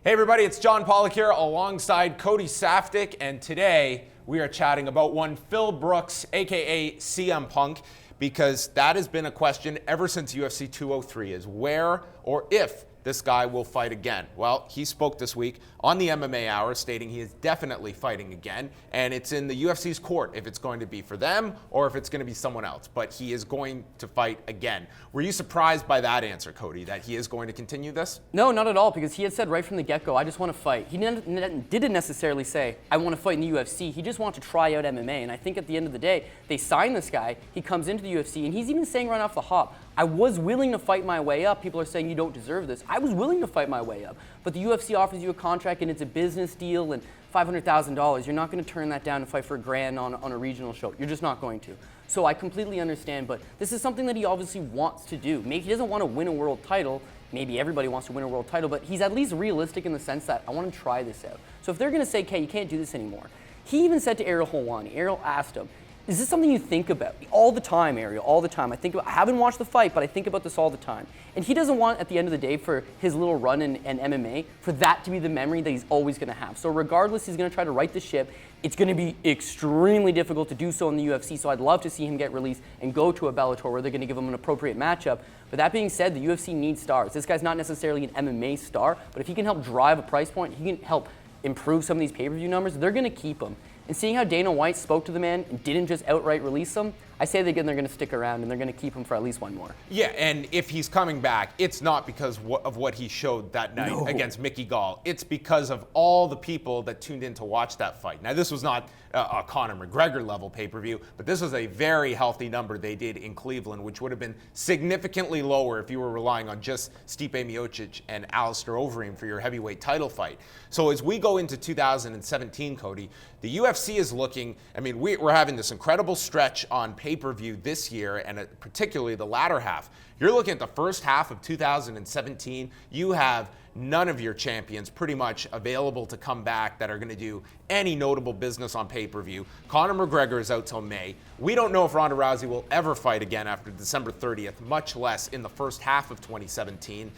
Hey everybody, it's John Pollock here alongside Cody Saftik, and today we are chatting about one Phil Brooks, aka CM Punk, because that has been a question ever since UFC 203 is where or if this guy will fight again. Well, he spoke this week on the MMA Hour stating he is definitely fighting again, and it's in the UFC's court if it's going to be for them or if it's going to be someone else, but he is going to fight again. Were you surprised by that answer, Cody, that he is going to continue this? No, not at all, because he had said right from the get-go, I just want to fight. He didn't necessarily say, I want to fight in the UFC. He just wanted to try out MMA, and I think at the end of the day, they sign this guy, he comes into the UFC, and he's even saying right off the hop, I was willing to fight my way up. People are saying you don't deserve this. I was willing to fight my way up. But the UFC offers you a contract and it's a business deal and $500,000. You're not going to turn that down and fight for $1,000 on a regional show. You're just not going to. So I completely understand, but this is something that he obviously wants to do. Maybe he doesn't want to win a world title. Maybe everybody wants to win a world title, but he's at least realistic in the sense that I want to try this out. So if they're going to say, okay, you can't do this anymore. He even said to Ariel Helwani, Ariel asked him, is this something you think about? All the time, Ariel, all the time. I haven't watched the fight, but I think about this all the time. And he doesn't want, at the end of the day, for his little run in MMA, for that to be the memory that he's always going to have. So regardless, he's going to try to right the ship. It's going to be extremely difficult to do so in the UFC, so I'd love to see him get released and go to a Bellator where they're going to give him an appropriate matchup. But that being said, the UFC needs stars. This guy's not necessarily an MMA star, but if he can help drive a price point, he can help improve some of these pay-per-view numbers, they're going to keep him. And seeing how Dana White spoke to the man and didn't just outright release him, I say they're going to stick around and they're going to keep him for at least one more. Yeah, and if he's coming back, it's not because of what he showed that night against Mickey Gall. It's because of all the people that tuned in to watch that fight. Now, this was not a Conor McGregor level pay-per-view, but this was a very healthy number they did in Cleveland, which would have been significantly lower if you were relying on just Stipe Miocic and Alistair Overeem for your heavyweight title fight. So as we go into 2017, Cody, the UFC is looking, I mean, we're having this incredible stretch on pay-per-view this year, and particularly the latter half. You're looking at the first half of 2017, you have none of your champions pretty much available to come back that are going to do any notable business on pay-per-view. Conor McGregor is out till May. We don't know if Ronda Rousey will ever fight again after December 30th, much less in the first half of 2017.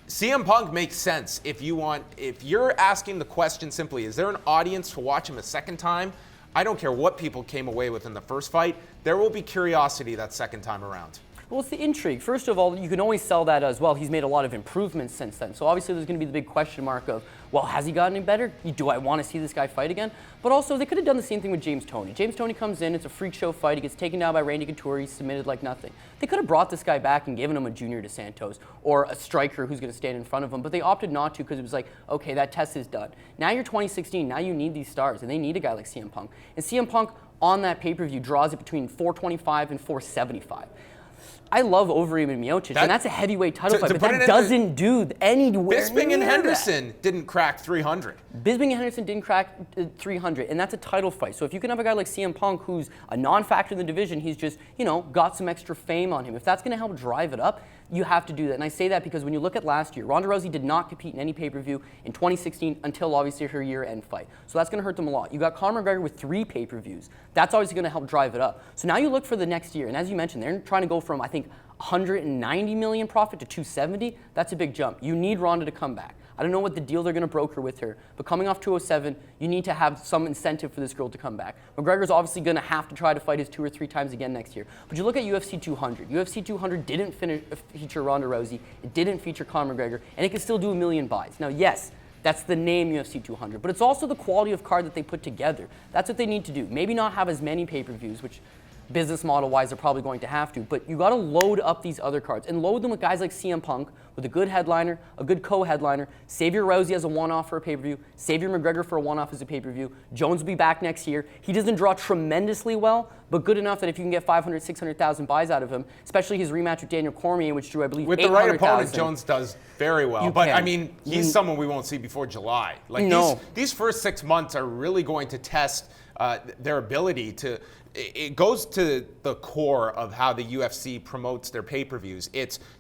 CM Punk makes sense if you're asking the question simply, is there an audience to watch him a second time? I don't care what people came away with in the first fight. There will be curiosity that second time around. Well, it's the intrigue. First of all, you can always sell that as well. He's made a lot of improvements since then. So obviously there's going to be the big question mark of, well, has he gotten any better? Do I want to see this guy fight again? But also, they could have done the same thing with James Toney. James Toney comes in, it's a freak show fight. He gets taken down by Randy Couture. He's submitted like nothing. They could have brought this guy back and given him a Junior Dos Santos or a striker who's going to stand in front of him. But they opted not to because it was like, okay, that test is done. Now you're 2016. Now you need these stars, and they need a guy like CM Punk. And CM Punk on that pay-per-view draws it between 425 and 475. I love Overeem and Miocic, and that's a heavyweight title fight, but that doesn't do anywhere Bisping and Henderson didn't crack 300. Bisping and Henderson didn't crack 300, and that's a title fight. So if you can have a guy like CM Punk who's a non-factor in the division, he's just, got some extra fame on him. If that's going to help drive it up, you have to do that. And I say that because when you look at last year, Ronda Rousey did not compete in any pay-per-view in 2016 until obviously her year-end fight. So that's going to hurt them a lot. You got Conor McGregor with 3 pay-per-views. That's obviously going to help drive it up. So now you look for the next year, and as you mentioned, they're trying to go from, I think, 190 million profit to 270. That's a big jump. You need Ronda to come back. I don't know what the deal they're going to broker with her, but coming off 207, you need to have some incentive for this girl to come back. McGregor's obviously going to have to try to fight his 2 or 3 times again next year. But you look at UFC 200. UFC 200 didn't feature Ronda Rousey. It didn't feature Conor McGregor, and it can still do 1 million buys. Now, yes, that's the name UFC 200, but it's also the quality of card that they put together. That's what they need to do. Maybe not have as many pay-per-views, which business model-wise they're probably going to have to, but you got to load up these other cards and load them with guys like CM Punk, with a good headliner, a good co-headliner, Xavier Rousey as a one-off for a pay-per-view, Xavier McGregor for a one-off as a pay-per-view. Jones will be back next year. He doesn't draw tremendously well, but good enough that if you can get 500, 600,000 buys out of him, especially his rematch with Daniel Cormier, which drew, I believe, with the right opponent, Jones does very well. But I mean, he's someone we won't see before July. Like these first 6 months are really going to test their ability to. It goes to the core of how the UFC promotes their pay-per-views.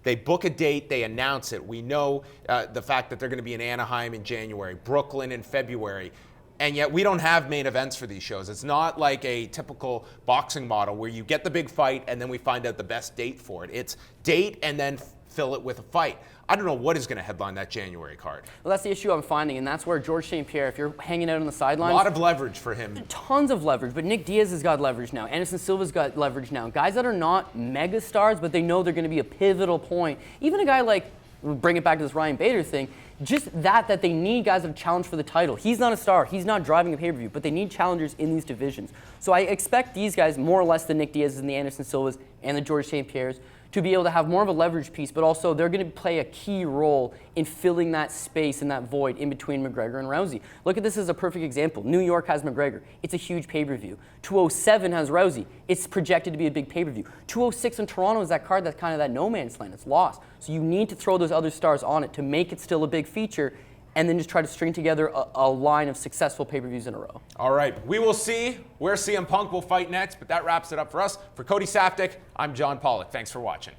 They book a date, they announce it. We know the fact that they're going to be in Anaheim in January, Brooklyn in February, and yet we don't have main events for these shows. It's not like a typical boxing model where you get the big fight and then we find out the best date for it. It's date and then fill it with a fight. I don't know what is going to headline that January card. Well, that's the issue I'm finding, and that's where George St. Pierre, if you're hanging out on the sidelines, A lot of leverage for him. tons of leverage, but Nick Diaz has got leverage now. Anderson Silva's got leverage now. Guys that are not mega stars, but they know they're going to be a pivotal point. Even a guy like, we'll bring it back to this Ryan Bader thing, just that they need guys that challenge for the title. He's not a star. He's not driving a pay-per-view, but they need challengers in these divisions. So I expect these guys, more or less the Nick Diaz's and the Anderson Silvas and the George St. Pierre's, to be able to have more of a leverage piece, but also they're going to play a key role in filling that space and that void in between McGregor and Rousey. Look at this as a perfect example. New York has McGregor. It's a huge pay-per-view. 207 has Rousey. It's projected to be a big pay-per-view. 206 in Toronto is that card that's kind of that no man's land. It's lost. So you need to throw those other stars on it to make it still a big feature, and then just try to string together a line of successful pay-per-views in a row. All right, we will see where CM Punk will fight next, but that wraps it up for us. For Cody Saftik, I'm John Pollock. Thanks for watching.